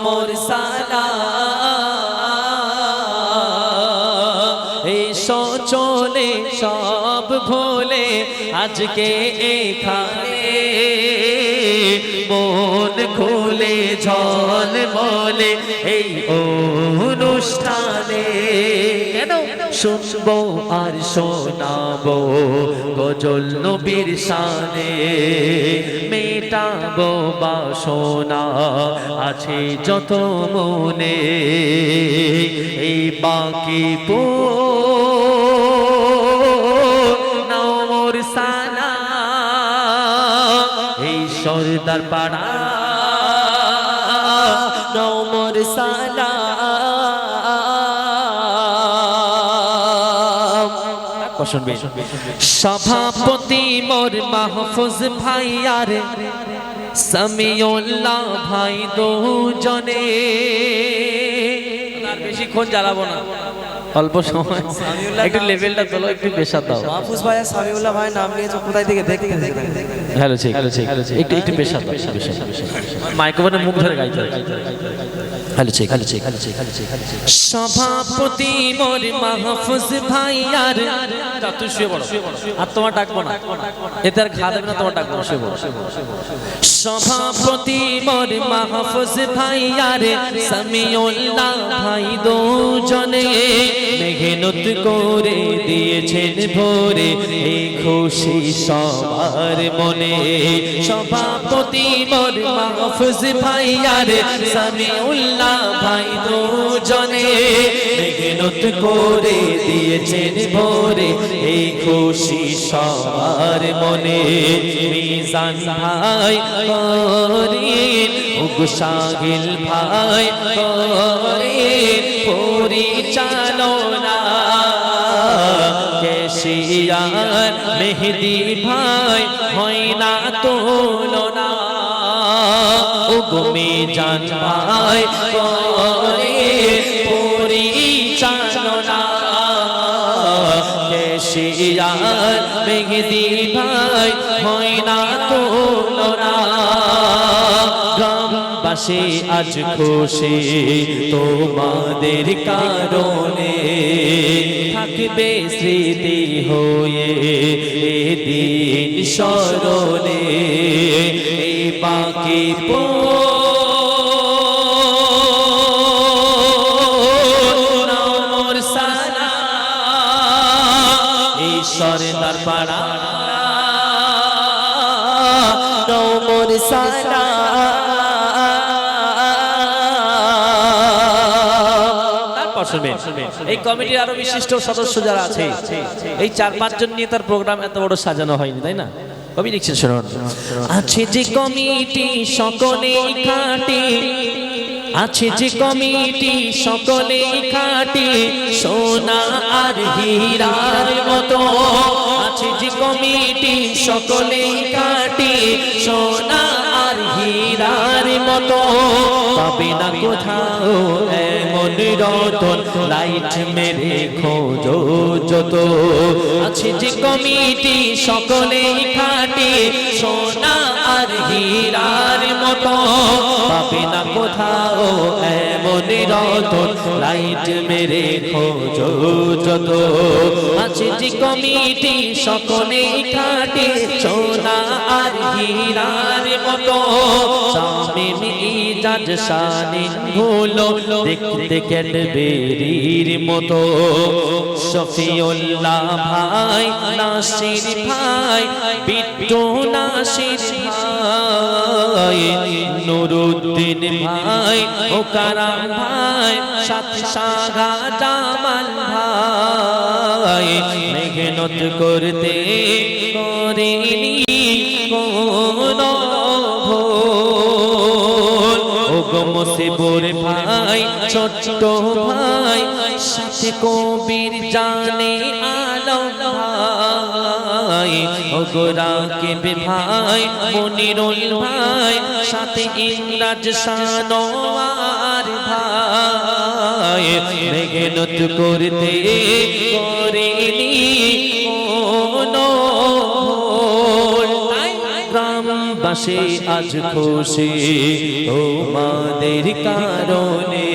মোর সালাম এসো চলে সব ভুলে আজকে এখানে মন খুলে ঝলমলে এই অনুষ্ঠানে কেন শুনবো আর শোনাবো গজল নবীর শানে মেটাবো বাসনা আছে যত মনে এই বাকি নাও মোর সালাম এই সরদার পাড়া নাও মোর সালাম সভাপতি মোর মাহফুজ ভাইয়ার সামিউল্লাহ ভাই দুজনে আর বেশিক্ষণ জ্বালাবো না অল্প সময় একটু লেভেলটা তোলো একটু পেশা দাও মাহফুজ ভাই আর সামিউল্লাহ ভাই নাম নিয়েছো কোথায় থেকে দেখতে হ্যালো ঠিক একটু পেশা দাও মাইক্রোফোনে মুখ ধরে গাইতে হ্যালো ঠিক সভাপতি মোর মাহফুজ ভাইয়ার তুই শুয়ে পড়ো আর তোমার ডাকবো না এতে আর ঘা দেবে না তোমার ডাকবো না শুয়ে পড়ো সভাপতি মোর মাহফুজ ভাইয়ার সামিউল্লাহ ভাই দুজনে মেহনত করে দিয়েছেন ভোরে এই খুশি সবার মনে সভাপতি মোর মাহফুজ ভাইয়ার সামিউল্লাহ ভাই দুজনে মেহনত করে দিয়েছেন ভোরে এই খুশি সবার মনে মিজান ভাই করিন উগশাগিল ভাই করিন পরিচালনা কেশিয়ার মেহেদি ভাই হয় না তুলনা উগমি জান ভাই করে পরিচালনা কেশিয়ার মেহেদি ভাই হয় না তুলনা গ্রামবাসী আজ খুশি তোমাদের কারণে থাকবে স্মৃতি হয়ে এদিন স্মরণে এই বাকি মোর সালাম এই সরদার পাড়া মোর সালাম এই কমিটির আরো বিশিষ্ট সদস্য যারা আছে এই 4-5 জন নিয়ে তার প্রোগ্রাম এত বড় সাজানো হয়নি তাই না কবি লিখছেন শুনুন আছে যে কমিটি সকলে খাটি আছে যে কমিটি সকলে খাটি সোনা আর হীরার মতো আছে যে কমিটি সকলে খাটি সোনা আর হীরার মতো পাবে না কোথাও এমন রতন লাইট মেরে খোঁজো যত আছে যে কমিটি সকলে খাটি সোনা আর হীরার মতো পাবে না কোথাও এমন রতন লাইট মেরে খোঁজো যত আছে যে কমিটি সকলে খাটি সোনা আর হীরার মতো শামিম ইজাজ শানিন ভুলো দেখতে ক্যাডবেরির মতো শফিউল্লাহ ভাই নাসির ভাই বিট্টু নাসির ভাই নুরুদ্দিন ভাই ও কারাম ভাই সাত সাগা জামাল ভাই মেহনত করতে করিনি কোনো মুসিবুর ভাই ছোট্ট ভাই সাথে কবির জানে আলম ভাই ওগরাকিব ভাই মনিরুল ভাই সাথে ইংরাজ সানোয়ার ভাই মেহনত করতে করিনি কোনো বাসে আজ খুশি তোমাদের কারণে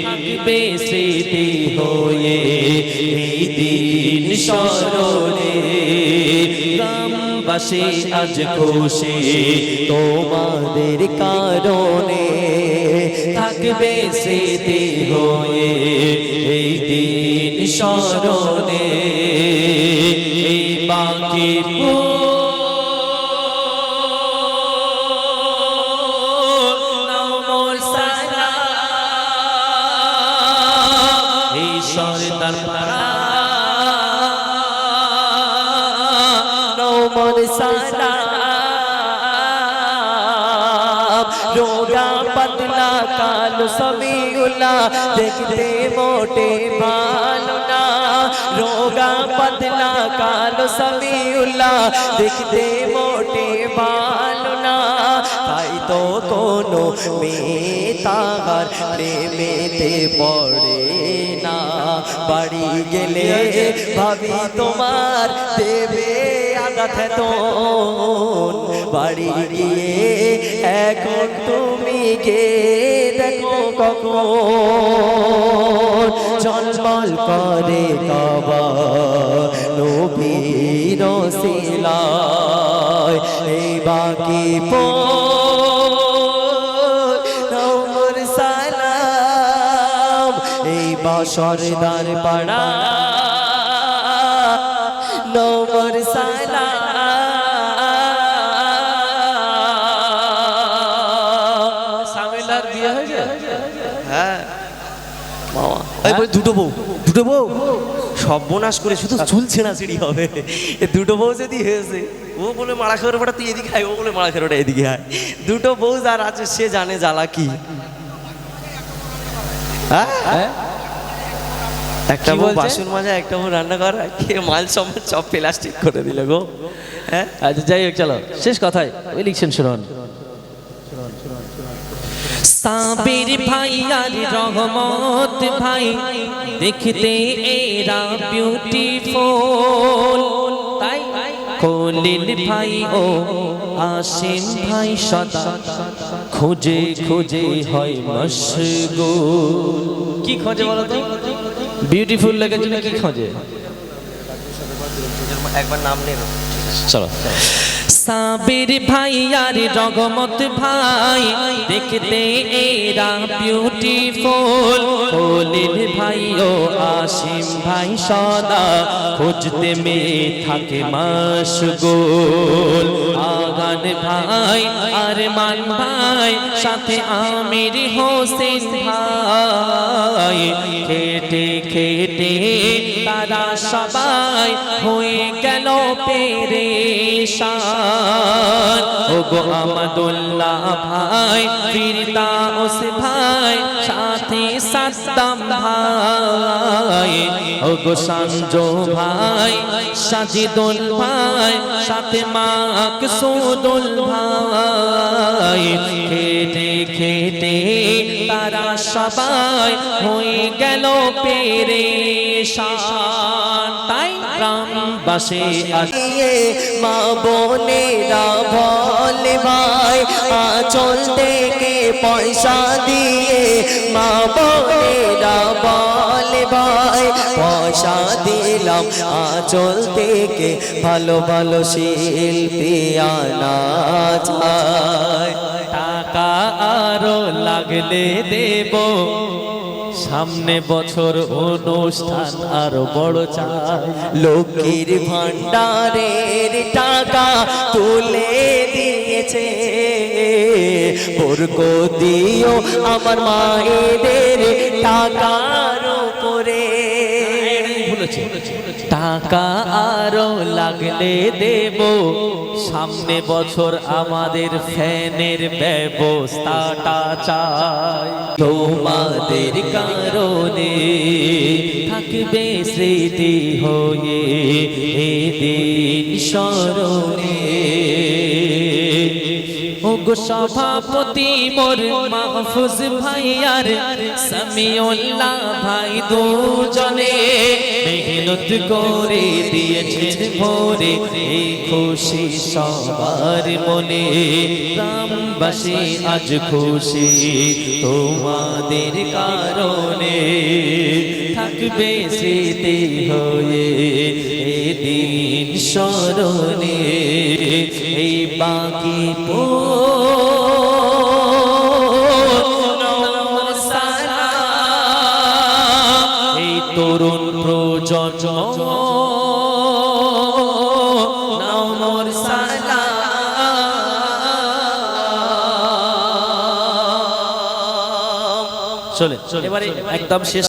থাকবে স্মৃতি হয়ে এই দিন স্মরণে গ্রামবাসী আজ খুশি তোমাদের কারণে থাকবে স্মৃতি হয়ে এই দিন স্মরণে এই বাকি সরদার পাড়া নমর সালাম রোগা পাতলা কালো সবিউল্লাহ দেখতে মোটে ভালো না রোগা পাতলা কালো সবিউল্লাহ দেখতে মোটে ভালো না তাই তো কোনো মেয়ে তাহার প্রেমেতে পড়ে না বাড়ি গেলে ভাবি তোমার দেবে আঘাত তো বাড়ি গিয়ে এখন তুমি গে দেখো কখন চলমল করে কাবা নবীর সিলায় এই বাকি নমর সালাম এই বাসরদার পাড়া নমর সালাম সামিলার বিয়ে হয়েছে হ্যাঁ মামা এই বল দুটো বউ সর্বনাশ করে শুধু চুল ছেঁড়া ছিড়ি হবে এ দুটো বউ যদি হয়েছে ও বলে মারা খেয়ে ওটা তুই এদিকে আয় ও বলে মারা খেয়ে ওটা এদিকে আয় দুটো বউ যার আছে সে জানে জ্বালা কি হ্যাঁ একটা বউ বাসন মাজা একটা বউ রান্না করা খেয়ে মাল সব প্লাস্টিক করে দিল গো হ্যাঁ আচ্ছা যাই হোক চলো শেষ কথায় ওই লিখছেন শুনুন সাবির ভাই আর রহমত ভাই দেখতে এরা বিউটিফুল তাই খলিল ভাই ও আসিম ভাই সদা খোঁজে খোঁজে হয় মশগুল কি খোঁজে বলো তো বিউটিফুল লেগে জন্য কি খোঁজে একবার নাম নেব চলো সাবির ভাই আর রহমত ভাই দেখতে এরা বিউটিফুল খলিল ভাই ও আসিম ভাই সদা খুঁজতে মেয়ে থাকে মশগুল আগান ভাই আর মান ভাই সাথে আমির হোসেন ভাই খেটে খেটে তারা সবাই হয়ে গেল পেরেশান ও গো আহমদুল্লাহ ভাই ফিরদাউস ভাই সাথে সাদ্দাম ভাই ও গো সঞ্জু ভাই সাজিদুল ভাই সাথে মাকসুদুল ভাই খেটে খেটে তারা সবাই হয়ে গেল পেরেশান তাই গ্রামবাসী দিয়ে মা বোনেরা বলে ভাই আঁচল থেকে পয়সা দিয়ে মা বোনেরা বলে ভাই পয়সা দিলাম আঁচল থেকে ভালো ভালো শিল্পী আনা যায় টাকা আরো লাগলে দেব সামনে বছর অনুষ্ঠান আরো বড় চাই লক্ষ্মীর ভান্ডারের টাকা তুলে দিয়েছে বরকত দিও আমার মায়েদের টাকার উপরে ভুলেছে টাকা আরো লাগলে দেব সামনে বছর আমাদের ফ্যানের ব্যবস্থাটা চাই তোমাদের কারণে থাকবে স্মৃতি হয়ে এদিন স্মরণে ও ওগো সভাপতি মোর মাহফুজ ভাইয়ার সামিউল্লাহ ভাই দুজনে মেহনত করে দিয়েছেন ভোরে এই খুশি সবার মনে গ্রামবাসী আজ খুশি তোমাদের কারণে থাকবে স্মৃতি হয়ে এদিন স্মরণে এই বাকি এই তরুণ প্রজন্ম নমর সালাম চলে এবারে একদম শেষ